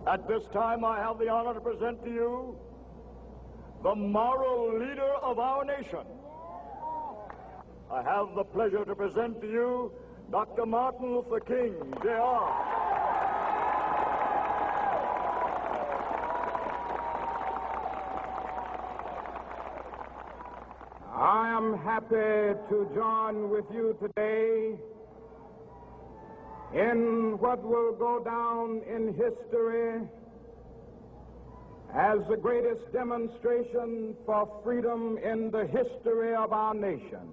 At this time, I have the honor to present to you the moral leader of our nation. I have the pleasure to present to you Dr. Martin Luther King, Jr. I am happy to join with you today in what will go down in history as the greatest demonstration for freedom in the history of our nation.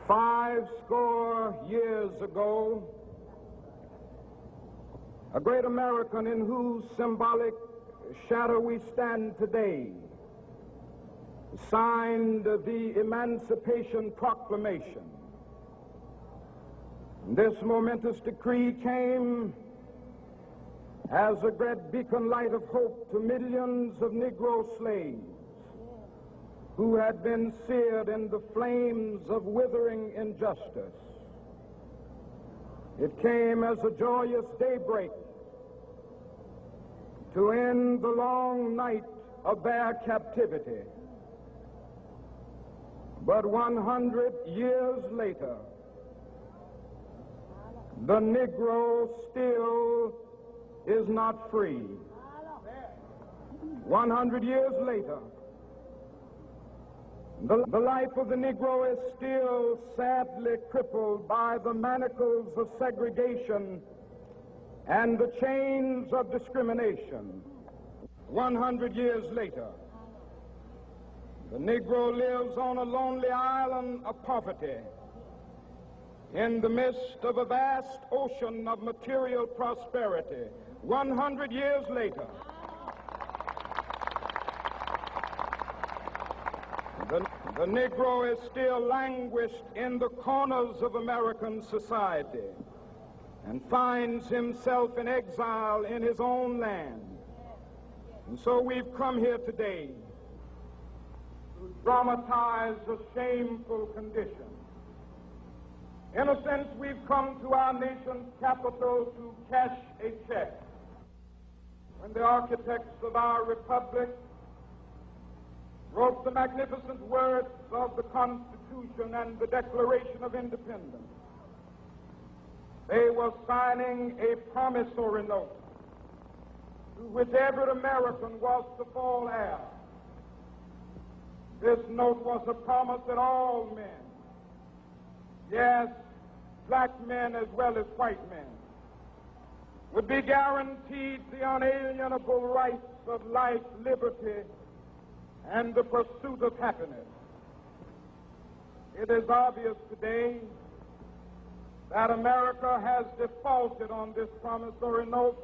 Five score years ago, a great American in whose symbolic shadow we stand today signed the Emancipation Proclamation. This momentous decree came as a great beacon light of hope to millions of Negro slaves who had been seared in the flames of withering injustice. It came as a joyous daybreak to end the long night of their captivity. But 100 years later, the Negro still is not free. 100 years later, the life of the Negro is still sadly crippled by the manacles of segregation and the chains of discrimination. 100 years later, the Negro lives on a lonely island of poverty in the midst of a vast ocean of material prosperity. 100 years later, the Negro is still languished in the corners of American society and finds himself in exile in his own land. And so we've come here today to dramatize a shameful condition. In a sense, we've come to our nation's capital to cash a check. When the architects of our republic wrote the magnificent words of the Constitution and the Declaration of Independence, they were signing a promissory note to which every American was to fall heir. This note was a promise that all men, yes, black men as well as white men, would be guaranteed the unalienable rights of life, liberty, and the pursuit of happiness. It is obvious today that America has defaulted on this promissory note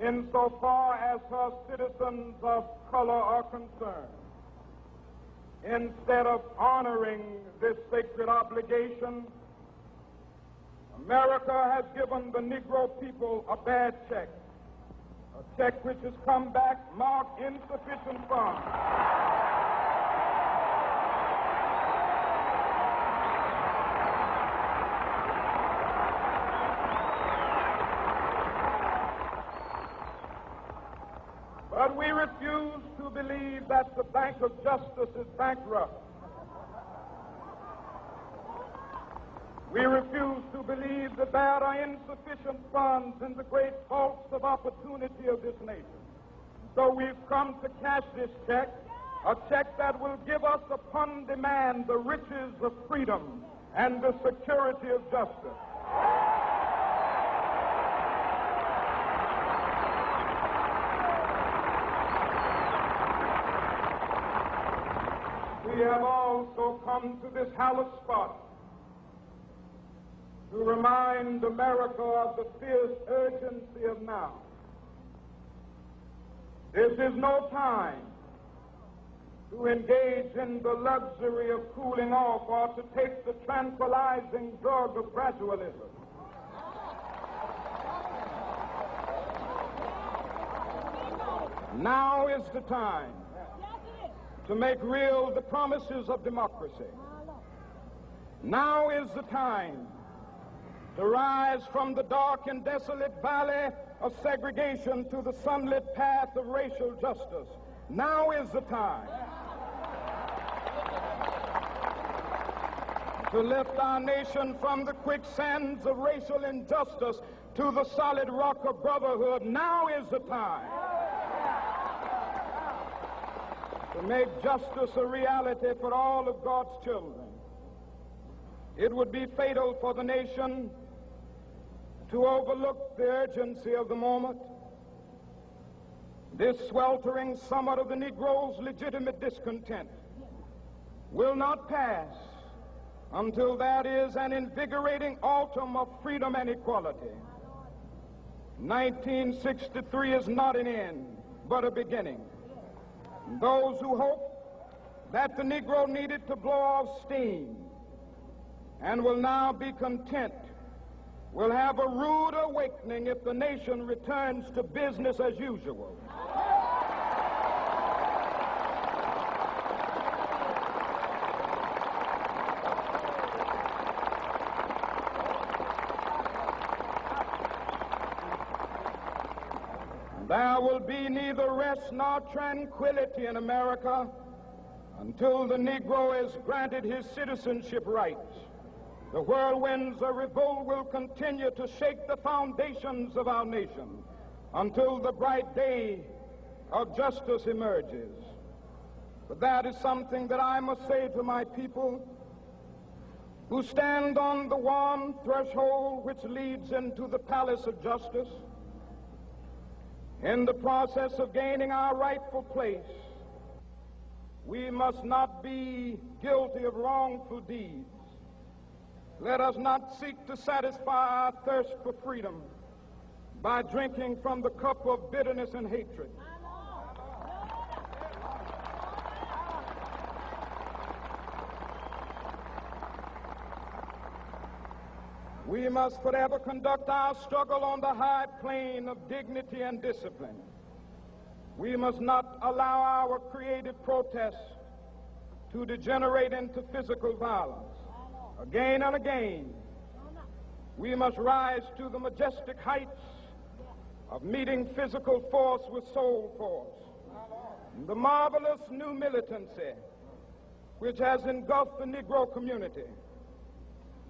insofar as her citizens of color are concerned. Instead of honoring this sacred obligation, America has given the Negro people a bad check, a check which has come back marked insufficient funds. But we refuse to believe that the Bank of Justice is bankrupt. We refuse to believe that there are insufficient funds in the great vaults of opportunity of this nation. So we've come to cash this check, a check that will give us upon demand the riches of freedom and the security of justice. We have also come to this hallowed spot to remind America of the fierce urgency of now. This is no time to engage in the luxury of cooling off or to take the tranquilizing drug of gradualism. Now is the time to make real the promises of democracy. Now is the time to rise from the dark and desolate valley of segregation to the sunlit path of racial justice. Now is the time to lift our nation from the quicksands of racial injustice to the solid rock of brotherhood. Now is the time to make justice a reality for all of God's children. It would be fatal for the nation to overlook the urgency of the moment. This sweltering summit of the Negro's legitimate discontent will not pass until that is an invigorating autumn of freedom and equality. 1963 is not an end, but a beginning. Those who hope that the Negro needed to blow off steam and will now be content will have a rude awakening if the nation returns to business as usual. There will be neither rest nor tranquility in America until the Negro is granted his citizenship rights. The whirlwinds of revolt will continue to shake the foundations of our nation until the bright day of justice emerges. But that is something that I must say to my people who stand on the warm threshold which leads into the palace of justice. In the process of gaining our rightful place, we must not be guilty of wrongful deeds. Let us not seek to satisfy our thirst for freedom by drinking from the cup of bitterness and hatred. We must forever conduct our struggle on the high plane of dignity and discipline. We must not allow our creative protests to degenerate into physical violence. Again and again, we must rise to the majestic heights of meeting physical force with soul force. The marvelous new militancy which has engulfed the Negro community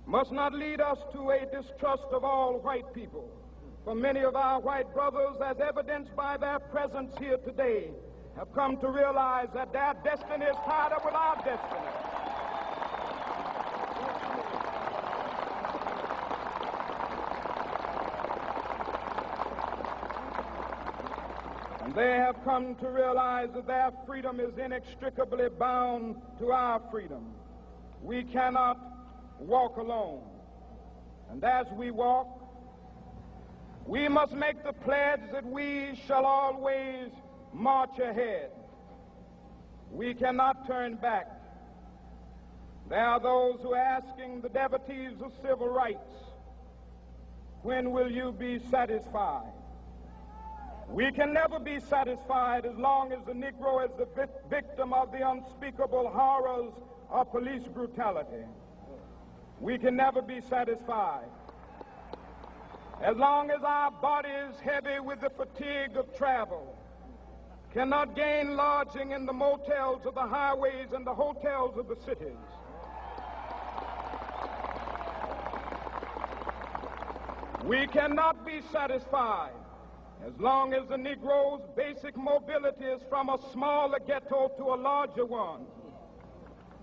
must not lead us to a distrust of all white people. For many of our white brothers, as evidenced by their presence here today, have come to realize that their destiny is tied up with our destiny. And they have come to realize that their freedom is inextricably bound to our freedom. We cannot walk alone. And as we walk, we must make the pledge that we shall always march ahead. We cannot turn back. There are those who are asking the devotees of civil rights, when will you be satisfied? We can never be satisfied as long as the Negro is the victim of the unspeakable horrors of police brutality. We can never be satisfied as long as our body is heavy with the fatigue of travel, cannot gain lodging in the motels of the highways and the hotels of the cities. We cannot be satisfied as long as the Negro's basic mobility is from a smaller ghetto to a larger one.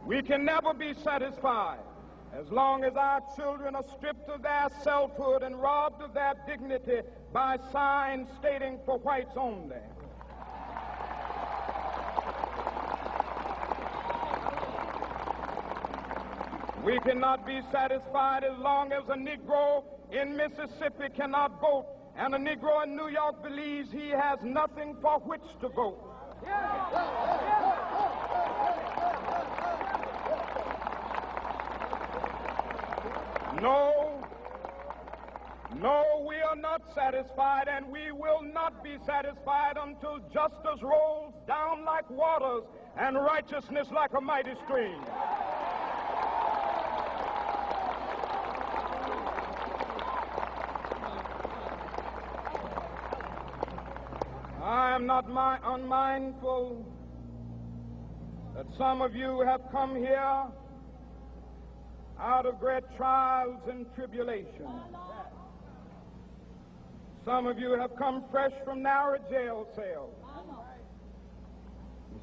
We can never be satisfied as long as our children are stripped of their selfhood and robbed of their dignity by signs stating for whites only. We cannot be satisfied as long as a Negro in Mississippi cannot vote and a Negro in New York believes he has nothing for which to vote. No, we are not satisfied, and we will not be satisfied until justice rolls down like waters and righteousness like a mighty stream. not unmindful that some of you have come here out of great trials and tribulations. Some of you have come fresh from narrow jail cells.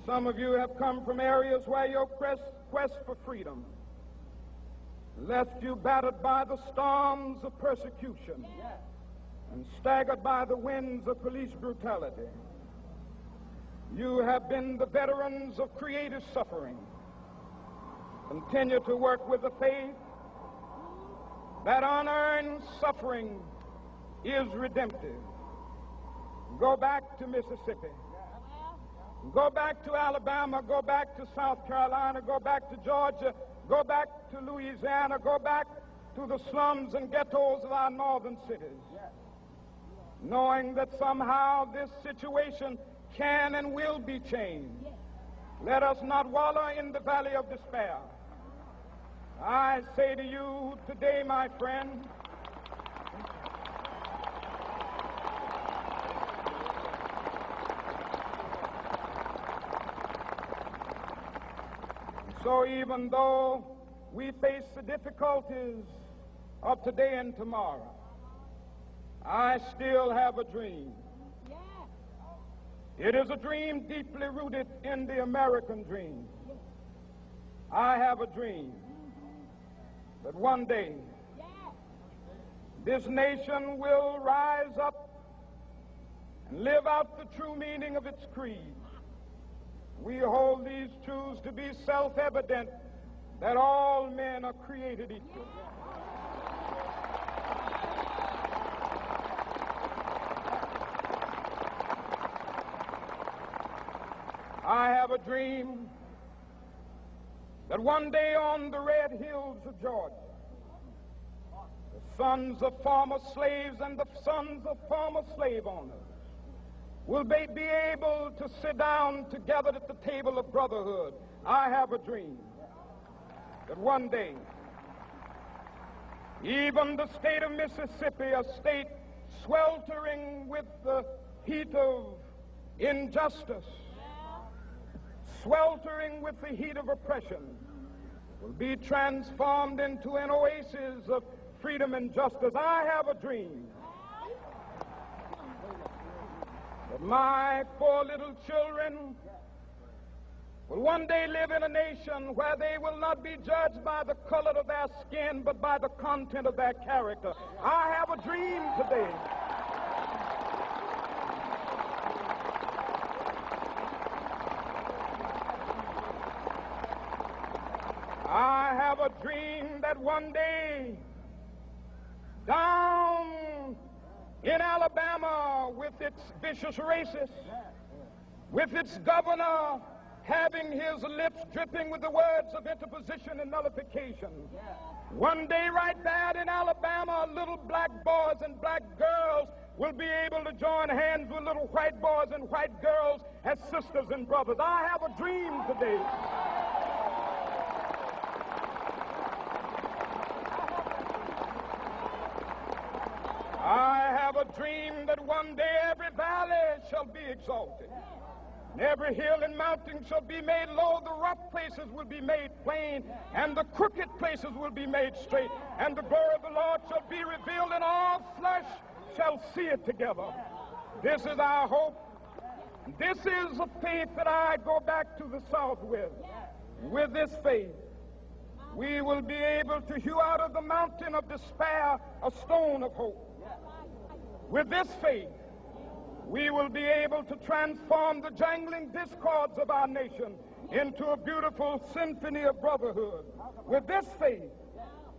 Some of you have come from areas where your quest for freedom left you battered by the storms of persecution and staggered by the winds of police brutality. You have been the veterans of creative suffering. Continue to work with the faith that unearned suffering is redemptive. Go back to Mississippi. Go back to Alabama. Go back to South Carolina. Go back to Georgia. Go back to Louisiana. Go back to the slums and ghettos of our northern cities. Knowing that somehow this situation can and will be changed. Let us not wallow in the valley of despair. I say to you today, my friend, so even though we face the difficulties of today and tomorrow, I still have a dream. It is a dream deeply rooted in the American dream. I have a dream that one day this nation will rise up and live out the true meaning of its creed. We hold these truths to be self-evident, that all men are created equal. I have a dream that one day on the red hills of Georgia, the sons of former slaves and the sons of former slave owners will be able to sit down together at the table of brotherhood. I have a dream that one day, even the state of Mississippi, a state sweltering with the heat of injustice, sweltering with the heat of oppression, will be transformed into an oasis of freedom and justice. I have a dream that my 4 little children will one day live in a nation where they will not be judged by the color of their skin, but by the content of their character. I have a dream today I have a dream that one day down in Alabama, with its vicious racists, with its governor having his lips dripping with the words of interposition and nullification, one day right there in Alabama, little black boys and black girls will be able to join hands with little white boys and white girls as sisters and brothers. I have a dream today I have a dream that one day every valley shall be exalted, and every hill and mountain shall be made low, the rough places will be made plain, and the crooked places will be made straight, and the glory of the Lord shall be revealed, and all flesh shall see it together. This is our hope. This is a faith that I go back to the South with. With this faith, we will be able to hew out of the mountain of despair a stone of hope. With this faith, we will be able to transform the jangling discords of our nation into a beautiful symphony of brotherhood. With this faith,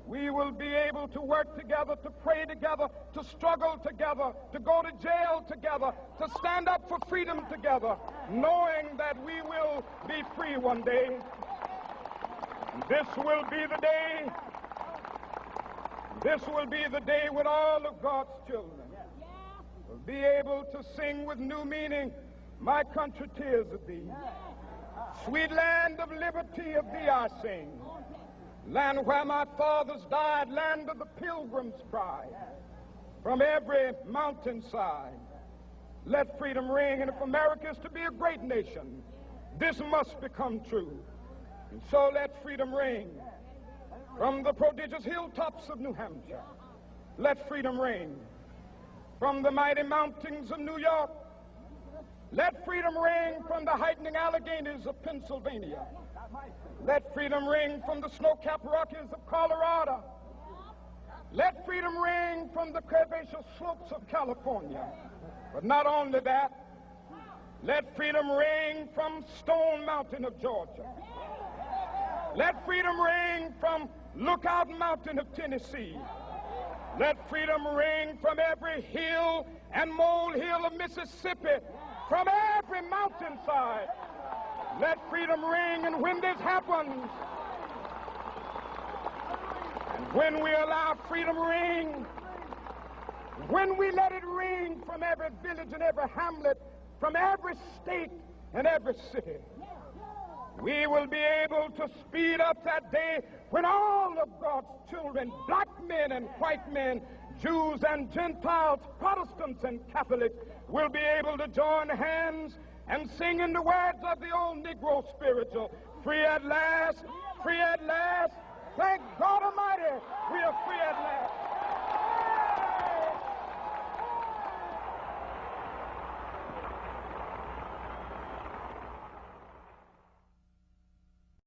we will be able to work together, to pray together, to struggle together, to go to jail together, to stand up for freedom together, knowing that we will be free one day. This will be the day. This will be the day when all of God's children will be able to sing with new meaning, "My country, 'tis of thee. Sweet land of liberty, of thee I sing. Land where my fathers died, land of the pilgrim's pride. From every mountainside, Let freedom ring, and if America is to be a great nation, this must become true. And so let freedom ring from the prodigious hilltops of New Hampshire. Let freedom ring from the mighty mountains of New York. Let freedom ring from the heightening Alleghenies of Pennsylvania. Let freedom ring from the snow-capped Rockies of Colorado. Let freedom ring from the curvaceous slopes of California. But not only that, let freedom ring from Stone Mountain of Georgia. Let freedom ring from Lookout Mountain of Tennessee. Let freedom ring from every hill and molehill of Mississippi, from every mountainside. Let freedom ring, and when this happens, and when we allow freedom ring, when we let it ring from every village and every hamlet, from every state and every city, we will be able to speed up that day when all of God's children, black men and white men, Jews and Gentiles, Protestants and Catholics, will be able to join hands and sing in the words of the old Negro spiritual, free at last, thank God